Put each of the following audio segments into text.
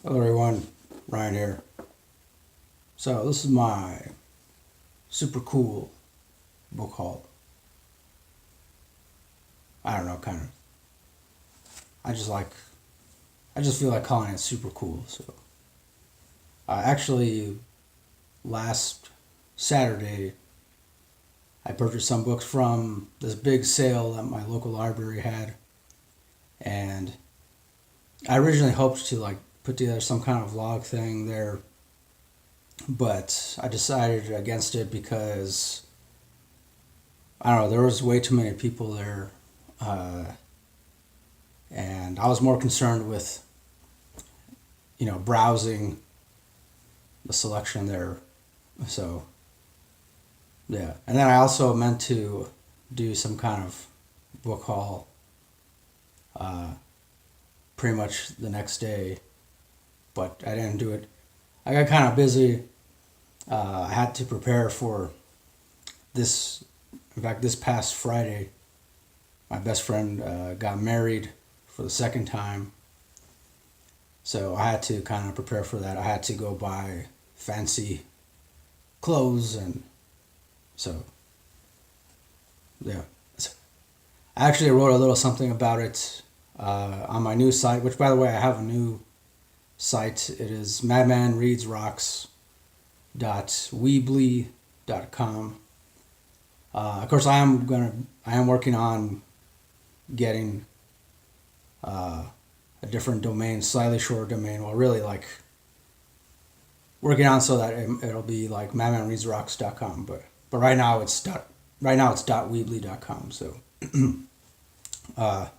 Hello everyone, Ryan here. So this is my super cool book haul. I don't know, kind of. I just feel like calling it super cool. So, actually, last Saturday, I purchased some books from this big sale that my local library had, and I originally hoped to put together some kind of vlog thing there, but I decided against it because I don't know, there was way too many people there, and I was more concerned with browsing the selection there. So yeah, and then I also meant to do some kind of book haul pretty much the next day, but I didn't do it. I got kind of busy. I had to prepare for this. In fact, this past Friday, my best friend got married for the second time. So I had to kind of prepare for that. I had to go buy fancy clothes, and so yeah. I actually wrote a little something about it on my new site, which, by the way, I have a new site. It is madmanreadsrokz.weebly.com. Of course, I am working on getting a different domain, slightly shorter domain. Well, really, working on so that it'll be like madmanreadsrokz.com. But right now it's .weebly.com. So, but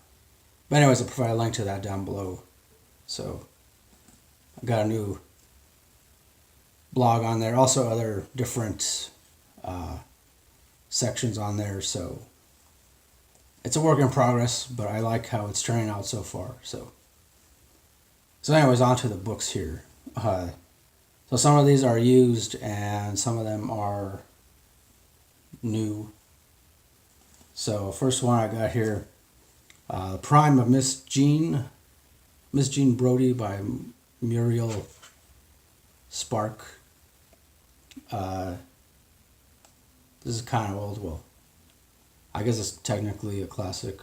anyways, I'll provide a link to that down below. So, I got a new blog on there. Also, other different sections on there. So, it's a work in progress, but I like how it's turning out so far. So anyways, on to the books here. So some of these are used, and some of them are new. So first one I got here, Prime of Miss Jean Brodie by Muriel Spark. This is kind of old. Well, I guess it's technically a classic.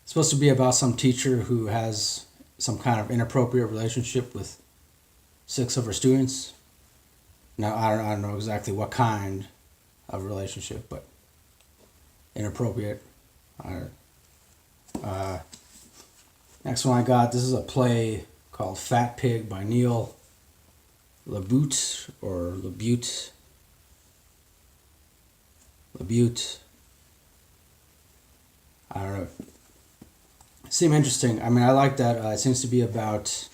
It's supposed to be about some teacher who has some kind of inappropriate relationship with 6 of her students. Now, I don't know exactly what kind of relationship, but inappropriate. Next one I got, this is a play called Fat Pig by Neil LaBute or Labute. I don't know. It seemed interesting. I mean, I like that. It seems to be about,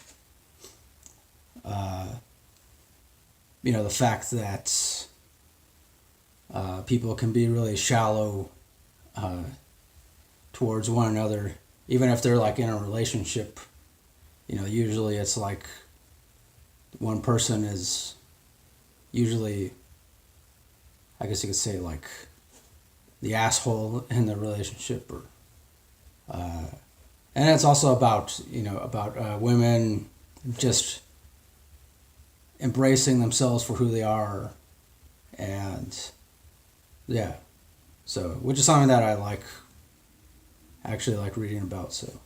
the fact that people can be really shallow towards one another, even if they're in a relationship. Usually it's like one person is usually, I guess you could say, the asshole in the relationship, or and it's also about women just embracing themselves for who they are, and yeah, so which is something that I actually like reading about. So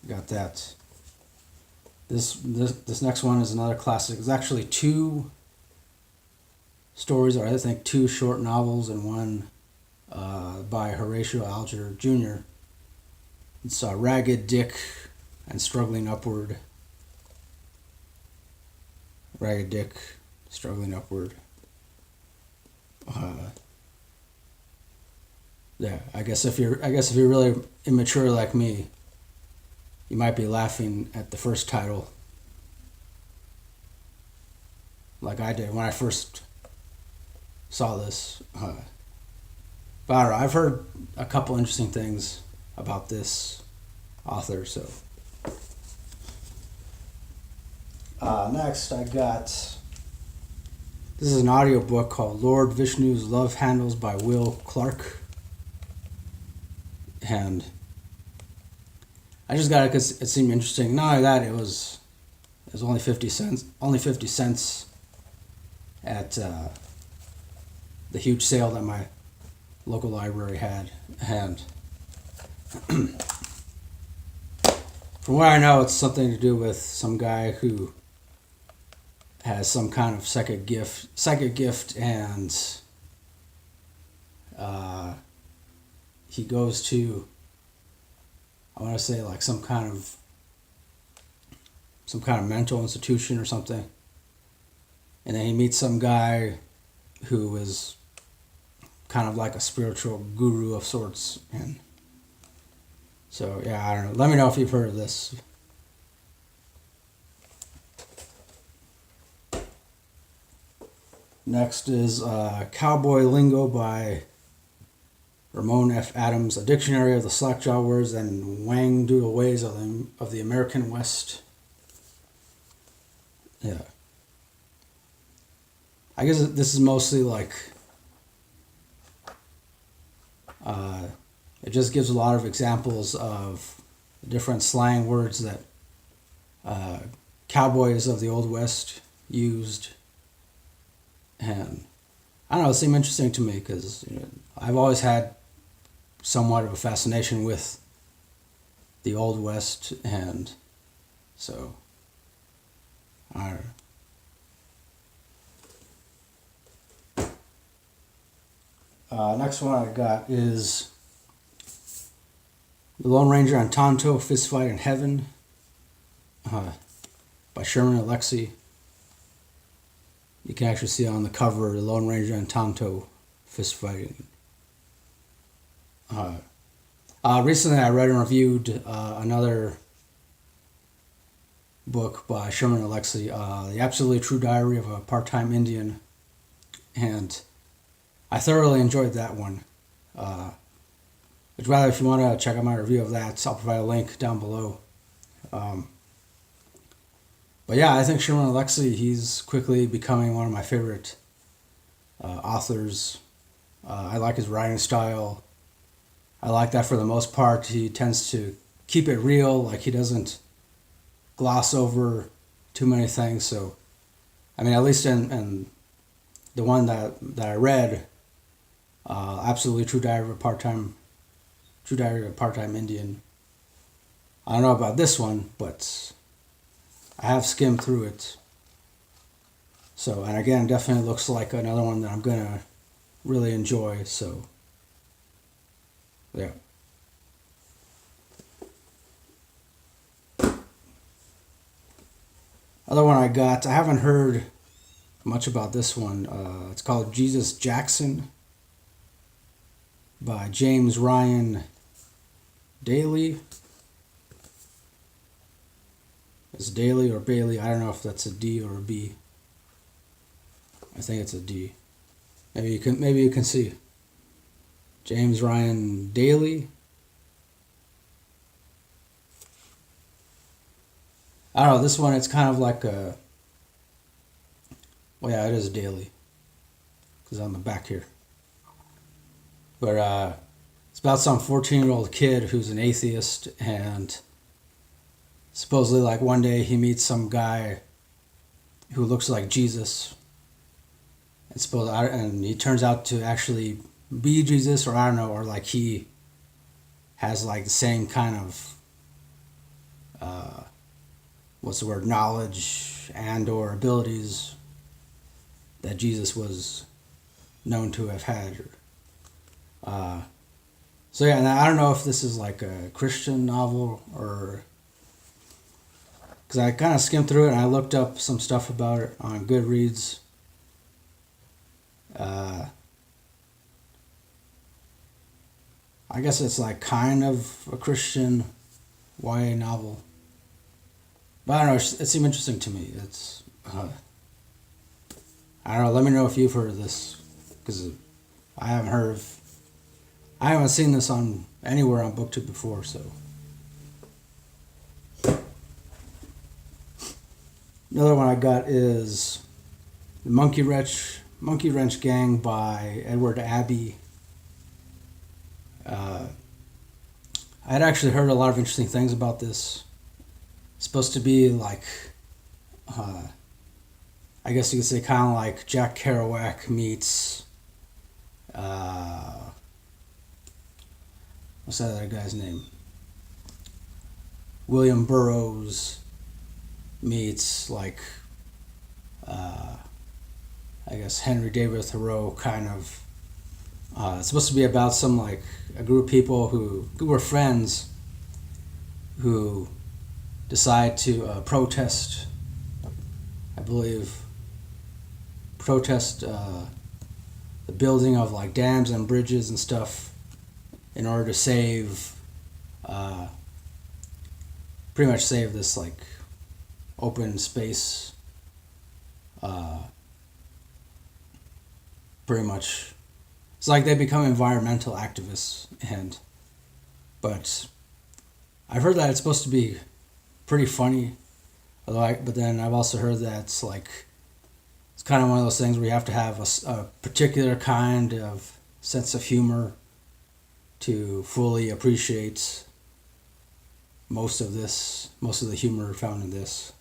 got that. This next one is another classic. It's actually 2 stories, or I think 2 short novels, and one by Horatio Alger Jr. It's Ragged Dick and Struggling Upward. Ragged Dick, Struggling Upward. Yeah, I guess if you're really immature like me, you might be laughing at the first title, like I did when I first saw this. But I don't know, I've heard a couple interesting things about this author. So next I got, this is an audiobook called Lord Vishnu's Love Handles by Will Clark. And I just got it because it seemed interesting. Not only that, it was only 50 cents. Only 50 cents at the huge sale that my local library had. And from what I know, it's something to do with some guy who has some kind of psychic gift, and he goes to, I want to say, like some kind of mental institution or something, and then he meets some guy who is kind of like a spiritual guru of sorts. And so yeah, I don't know, let me know if you've heard of this. Next is Cowboy Lingo by Ramon F. Adams, a dictionary of the slackjaw words and wang doodle ways of the American West. Yeah. I guess this is mostly like, it just gives a lot of examples of different slang words that cowboys of the Old West used. And I don't know, it seemed interesting to me because I've always had somewhat of a fascination with the Old West, and so I don't know. Next one I got is The Lone Ranger and Tonto, Fistfight in Heaven by Sherman Alexie. You can actually see on the cover the Lone Ranger and Tonto fist fighting. Recently I read and reviewed another book by Sherman Alexie, The Absolutely True Diary of a Part-Time Indian, and I thoroughly enjoyed that one. Which, rather, if you want to check out my review of that, I'll provide a link down below. But yeah, I think Sherman Alexie, he's quickly becoming one of my favorite authors. I like his writing style. I like that for the most part. He tends to keep it real, like he doesn't gloss over too many things. So, I mean, at least in the one that I read, Absolutely True Diary of a Part-Time Indian. I don't know about this one, but I have skimmed through it. So, and again, definitely looks like another one that I'm going to really enjoy. So, yeah. Other one I got, I haven't heard much about this one. It's called Jesus Jackson by James Ryan Daly. It's Daly or Bailey. I don't know if that's a D or a B. I think it's a D. Maybe you can see. James Ryan Daly. I don't know, this one, it's kind of like a, well, yeah, it is Daly, because on the back here. But it's about some 14-year-old kid who's an atheist, and supposedly, like, one day he meets some guy who looks like Jesus, and he turns out to actually be Jesus, or I don't know, or like he has like the same kind of knowledge and or abilities that Jesus was known to have had. So yeah, and I don't know if this is like a Christian novel or, because I kind of skimmed through it and I looked up some stuff about it on Goodreads. I guess it's like kind of a Christian YA novel. But I don't know, it seemed interesting to me. It's, I don't know, let me know if you've heard of this, because I haven't seen this on anywhere on BookTube before, so. Another one I got is The Monkey Wrench Gang by Edward Abbey. I had actually heard a lot of interesting things about this. It's supposed to be like, I guess you could say kind of like Jack Kerouac meets, what's that other guy's name? William Burroughs meets like, I guess Henry David Thoreau kind of. It's supposed to be about some like a group of people who were friends who decide to protest, I believe, the building of like dams and bridges and stuff in order to save, pretty much save this like open space, pretty much. It's like they become environmental activists, but I've heard that it's supposed to be pretty funny, but then I've also heard that it's like, it's kind of one of those things where you have to have a particular kind of sense of humor to fully appreciate most of the humor found in this.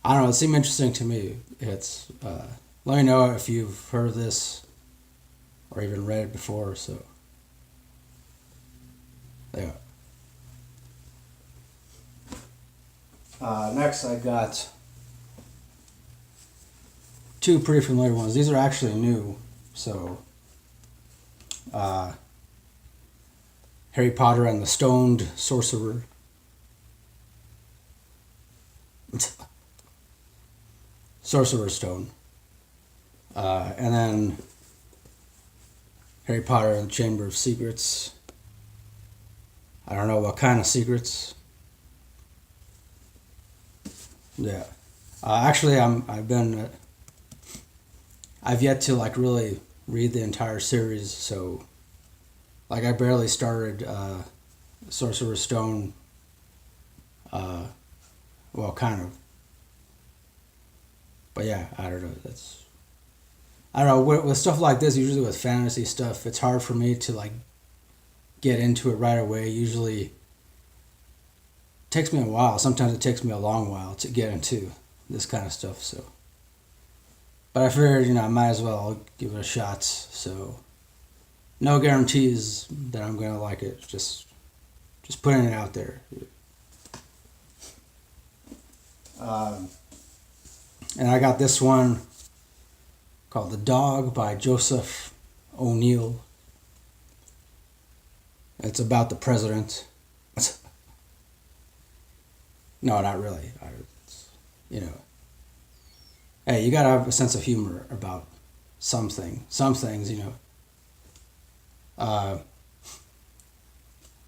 I don't know, it seemed interesting to me. It's, let me know if you've heard of this or even read it before, so yeah. Next I got two pretty familiar ones. These are actually new, so Harry Potter and the Stoned Sorcerer. Sorcerer's Stone. And then Harry Potter and the Chamber of Secrets. I don't know what kind of secrets. Yeah. Actually, I've yet to like really read the entire series, so like I barely started Sorcerer's Stone. Well, kind of. But yeah, I don't know. I don't know, with stuff like this, usually with fantasy stuff, it's hard for me to like get into it right away. Usually it takes me a while. Sometimes it takes me a long while to get into this kind of stuff. So, but I figured, I might as well give it a shot. So no guarantees that I'm going to like it. Just putting it out there. And I got this one called The Dog by Joseph O'Neill. It's about the president. No, not really. Hey, you gotta have a sense of humor about some things,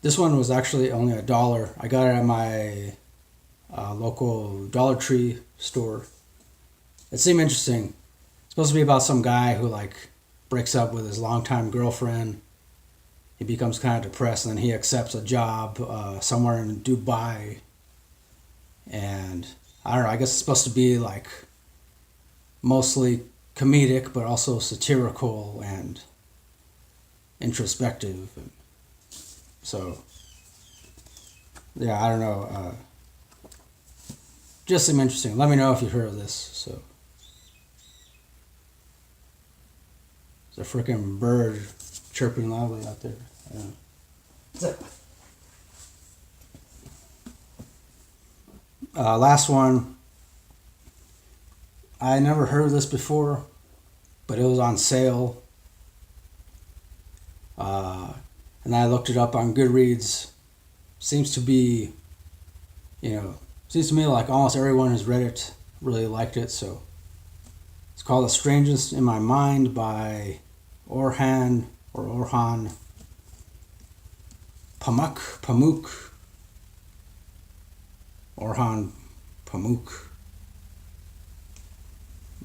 this one was actually only $1. I got it at my local Dollar Tree store. It seemed interesting. Supposed to be about some guy who like breaks up with his longtime girlfriend. He becomes kind of depressed, and then he accepts a job somewhere in Dubai. And I don't know, I guess it's supposed to be like mostly comedic, but also satirical and introspective. And so, yeah, I don't know. Just seemed interesting. Let me know if you've heard of this. So. There's a freaking bird chirping loudly out there. Last one. I never heard of this before, but it was on sale. And I looked it up on Goodreads. Seems to me like almost everyone who's read it really liked it. So it's called The Strangest in My Mind by Orhan Pamuk. Orhan Pamuk.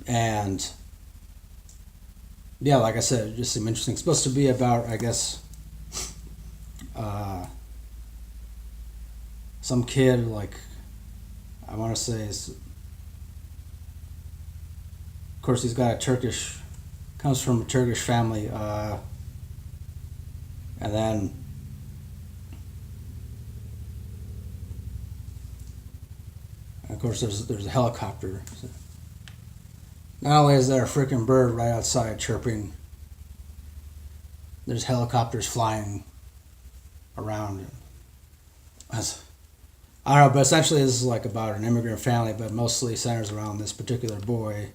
And yeah, like I said, it just seemed interesting. It's supposed to be about, I guess, some kid, like, I want to say, of course, he's got comes from a Turkish family, and then And of course, there's a helicopter. So not only is there a freaking bird right outside chirping, there's helicopters flying around. I don't know, but essentially this is like about an immigrant family, but mostly centers around this particular boy.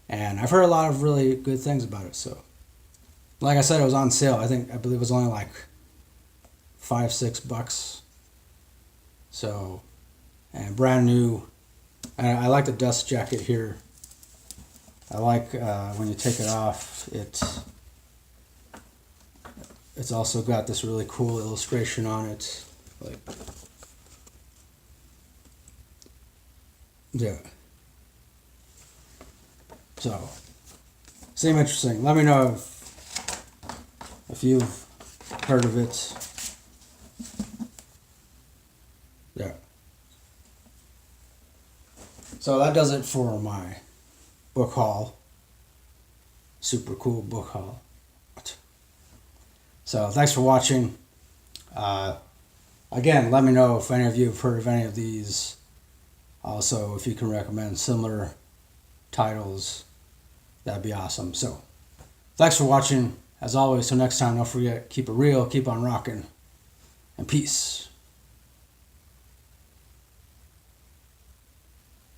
And I've heard a lot of really good things about it. So, like I said, it was on sale. I believe it was only like $5-6. So, and brand new. And I like the dust jacket here. I like when you take it off, it's also got this really cool illustration on it. Like, yeah. So, seem interesting. Let me know if you've heard of it. Yeah. So that does it for my book haul. Super cool book haul. So thanks for watching. Again, let me know if any of you have heard of any of these. Also, if you can recommend similar titles, that'd be awesome. So, thanks for watching. As always, till next time, don't forget, keep it real, keep on rocking, and peace.